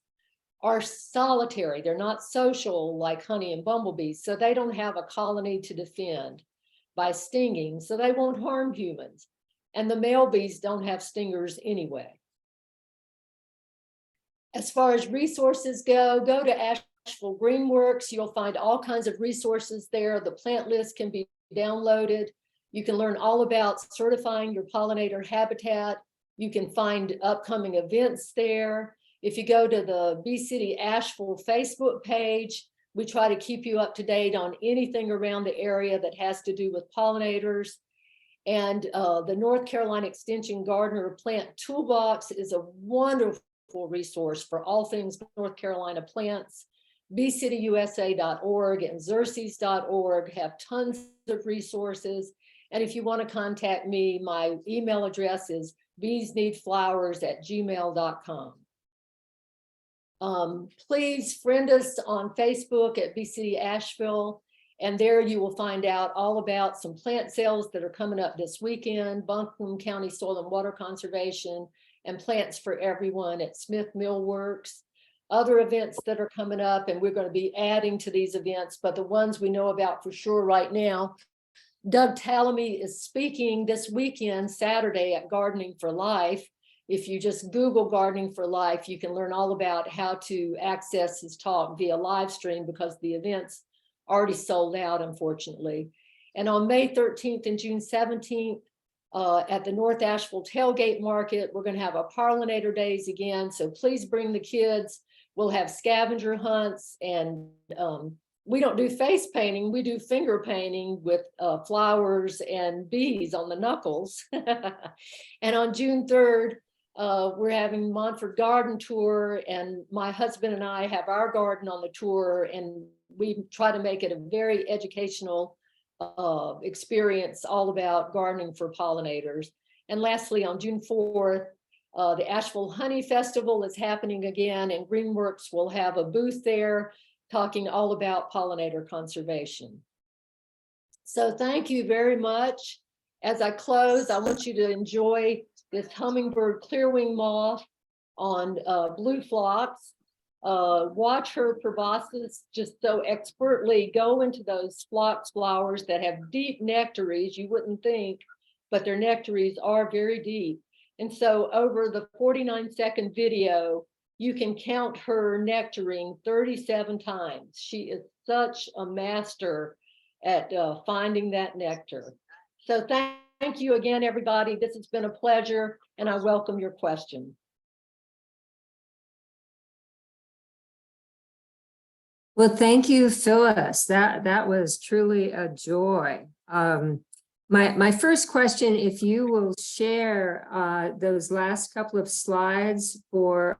are solitary. They're not social like honey and bumblebees, so they don't have a colony to defend by stinging, so they won't harm humans. And the male bees don't have stingers anyway. As far as resources go to Asheville Greenworks. You'll find all kinds of resources there. The plant list can be downloaded. You can learn all about certifying your pollinator habitat. You can find upcoming events there. If you go to the Bee City Asheville Facebook page, we try to keep you up to date on anything around the area that has to do with pollinators. And the North Carolina Extension Gardener Plant Toolbox is a wonderful resource for all things North Carolina plants. BeeCityUSA.org and Xerces.org have tons of resources. And if you want to contact me, my email address is beesneedflowers@gmail.com. Please friend us on Facebook at Bee City Asheville, and there you will find out all about some plant sales that are coming up this weekend, Buncombe County Soil and Water Conservation, and Plants for Everyone at Smith Millworks. Other events that are coming up, and we're going to be adding to these events, but the ones we know about for sure right now, Doug Tallamy is speaking this weekend, Saturday, at Gardening for Life. If you just Google Gardening for Life, you can learn all about how to access his talk via live stream, because the event's already sold out, unfortunately. And on May 13th and June 17th, at the North Asheville Tailgate Market, we're going to have a Pollinator Days again. So please bring the kids. We'll have scavenger hunts, and we don't do face painting. We do finger painting with flowers and bees on the knuckles. And on June 3rd, we're having Montford Garden Tour, and my husband and I have our garden on the tour, and we try to make it a very educational experience all about gardening for pollinators. And lastly, on June 4th, the Asheville Honey Festival is happening again, and Greenworks will have a booth there talking all about pollinator conservation. So thank you very much. As I close, I want you to enjoy this hummingbird clearwing moth on blue phlox. Watch her proboscis just so expertly go into those phlox flowers that have deep nectaries. You wouldn't think, but their nectaries are very deep. And so over the 49-second video, you can count her nectaring 37 times. She is such a master at finding that nectar. So thank you again, everybody. This has been a pleasure, and I welcome your question. Well, thank you, Phyllis. That was truly a joy. My first question, if you will share those last couple of slides, for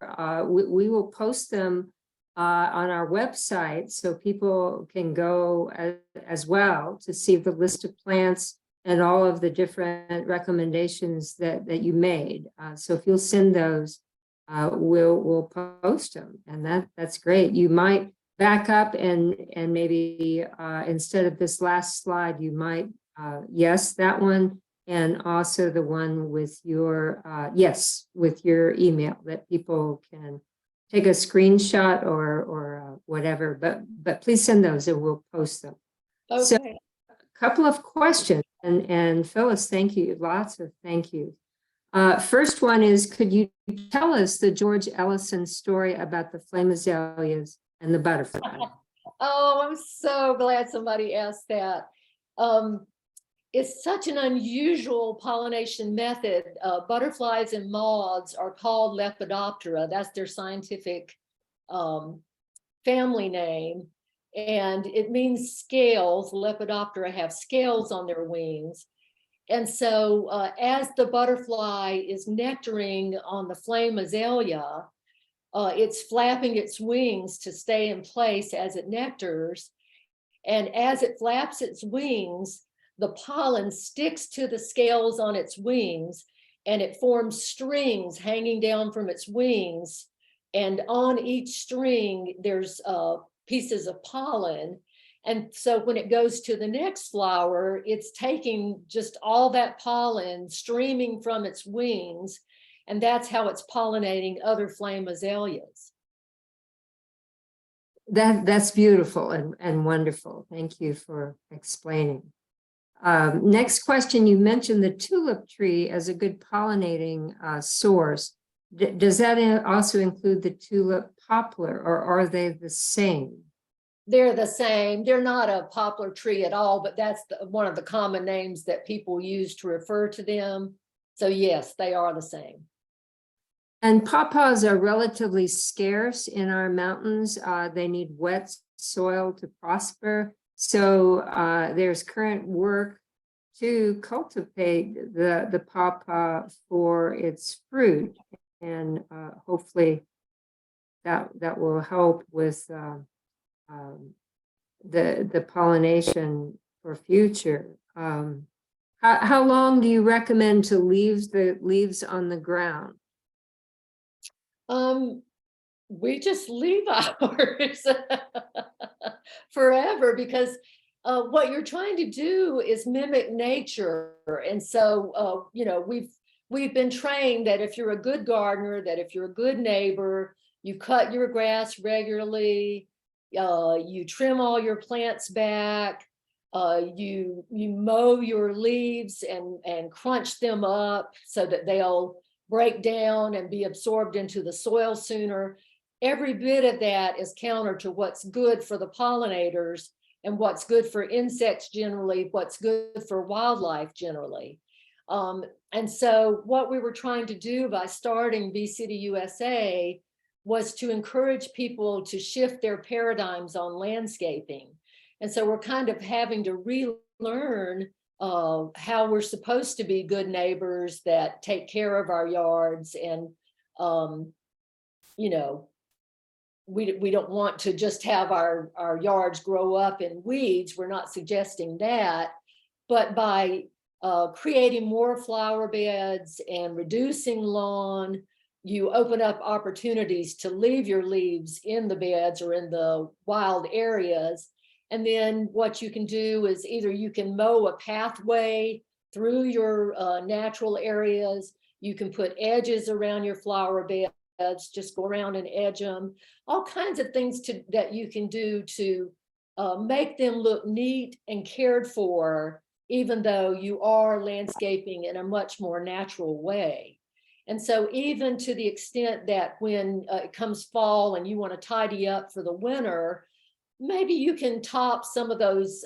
we will post them on our website so people can go as well to see the list of plants and all of the different recommendations that you made. So if you'll send those, we'll post them, and that's great. You might back up and maybe instead of this last slide, you might yes, that one, and also the one with your with your email, that people can take a screenshot or whatever, but please send those and we'll post them. Okay. So a couple of questions, and Phyllis, thank you, lots of thank you. First one is, could you tell us the George Ellison story about the flame azaleas and the butterfly? Oh, I'm so glad somebody asked that. It's such an unusual pollination method. Butterflies and moths are called Lepidoptera. That's their scientific family name. And it means scales. Lepidoptera have scales on their wings. And so as the butterfly is nectaring on the flame azalea, it's flapping its wings to stay in place as it nectars. And as it flaps its wings, the pollen sticks to the scales on its wings, and it forms strings hanging down from its wings. And on each string, there's pieces of pollen. And so when it goes to the next flower, it's taking just all that pollen streaming from its wings, and that's how it's pollinating other flame azaleas. That's beautiful and wonderful. Thank you for explaining. Next question, you mentioned the tulip tree as a good pollinating source. Does that also include the tulip poplar, or are they the same? They're the same. They're not a poplar tree at all, but that's one of the common names that people use to refer to them. So yes, they are the same. And pawpaws are relatively scarce in our mountains. They need wet soil to prosper. So there's current work to cultivate the pawpaw for its fruit. And hopefully that will help with the pollination for future. How long do you recommend to leave the leaves on the ground? We just leave ours forever, because what you're trying to do is mimic nature. And so, you know, we've been trained that if you're a good gardener, that if you're a good neighbor, you cut your grass regularly, you trim all your plants back, you mow your leaves and crunch them up so that they'll break down and be absorbed into the soil sooner. Every bit of that is counter to what's good for the pollinators and what's good for insects generally, what's good for wildlife generally. And so what we were trying to do by starting Bee City USA was to encourage people to shift their paradigms on landscaping. And so we're kind of having to relearn how we're supposed to be good neighbors that take care of our yards. And, you know, we don't want to just have our yards grow up in weeds. We're not suggesting that, but by creating more flower beds and reducing lawn, you open up opportunities to leave your leaves in the beds or in the wild areas. And then what you can do is either you can mow a pathway through your natural areas, you can put edges around your flower beds, just go around and edge them, all kinds of things that you can do to make them look neat and cared for, even though you are landscaping in a much more natural way. And so even to the extent that when it comes fall and you want to tidy up for the winter, maybe you can top some of those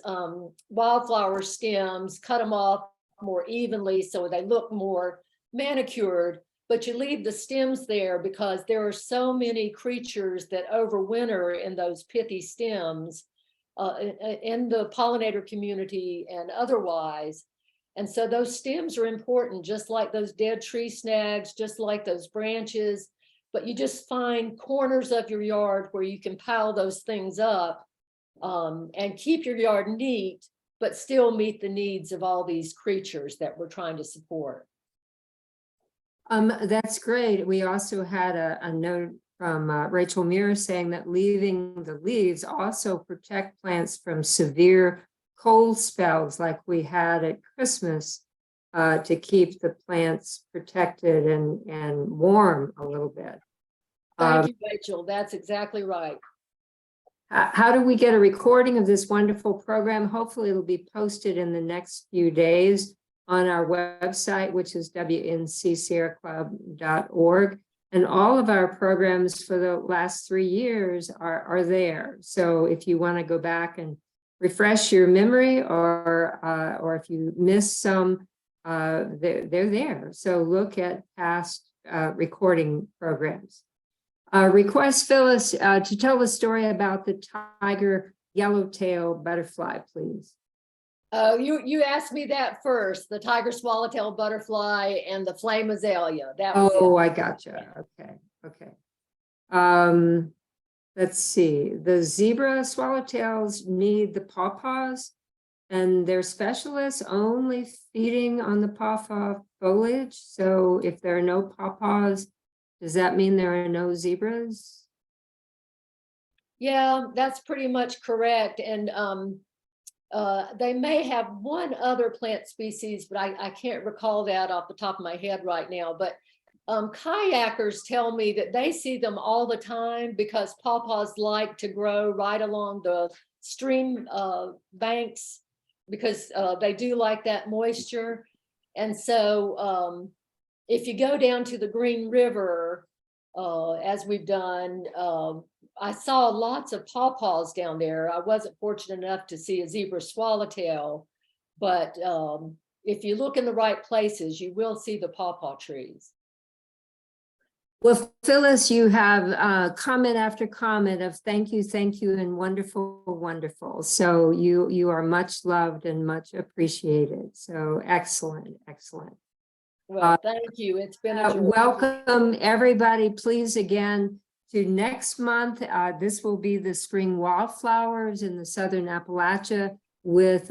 wildflower stems, cut them off more evenly so they look more manicured, but you leave the stems there because there are so many creatures that overwinter in those pithy stems in the pollinator community and otherwise. And so those stems are important, just like those dead tree snags, just like those branches, but you just find corners of your yard where you can pile those things up and keep your yard neat, but still meet the needs of all these creatures that we're trying to support. That's great. We also had a note from Rachel Muir saying that leaving the leaves also protect plants from severe cold spells like we had at Christmas to keep the plants protected and warm a little bit. Thank you, Rachel. That's exactly right. How do we get a recording of this wonderful program? Hopefully it'll be posted in the next few days on our website, which is wncSierraClub.org. And all of our programs for the last 3 years are there. So if you want to go back and refresh your memory, or if you missed some, they're there. So look at past recording programs. Request Phyllis to tell the story about the tiger yellowtail butterfly, please. You asked me that first, the tiger swallowtail butterfly and the flame azalea. That was Oh, it. I gotcha. Okay. Let's see. The zebra swallowtails need the pawpaws, and they're specialists only feeding on the pawpaw foliage. So if there are no pawpaws, does that mean there are no zebras? Yeah, that's pretty much correct. And they may have one other plant species, but I can't recall that off the top of my head right now. But kayakers tell me that they see them all the time because pawpaws like to grow right along the stream banks because they do like that moisture. And so if you go down to the Green River, as we've done, I saw lots of pawpaws down there. I wasn't fortunate enough to see a zebra swallowtail, but if you look in the right places, you will see the pawpaw trees. Well, Phyllis, you have comment after comment of thank you, and wonderful. So you are much loved and much appreciated. So excellent. Well, thank you. It's been a joy. Welcome everybody, please, again to next month. This will be the spring wildflowers in the Southern Appalachia with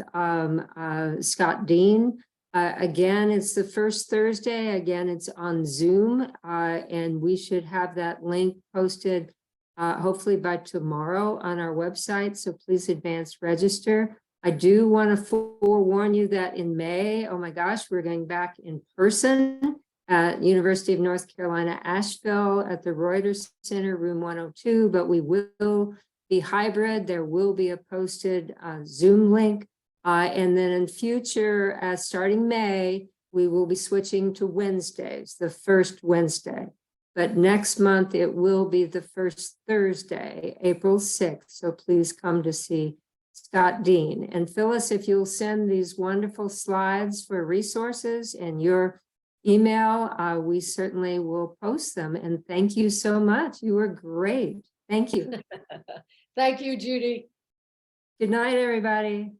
Scott Dean. Again, it's the first Thursday. Again, it's on Zoom, and we should have that link posted hopefully by tomorrow on our website. So please advance register. I do want to forewarn you that in May, oh my gosh, we're going back in person at University of North Carolina, Asheville at the Reuters Center, room 102, but we will be hybrid. There will be a posted Zoom link. And then in future, starting May, we will be switching to Wednesdays, the first Wednesday. But next month, it will be the first Thursday, April 6th. So please come to see Scott Dean. And Phyllis, if you'll send these wonderful slides for resources in your email, we certainly will post them. And thank you so much. You were great. Thank you. Thank you, Judy. Good night, everybody.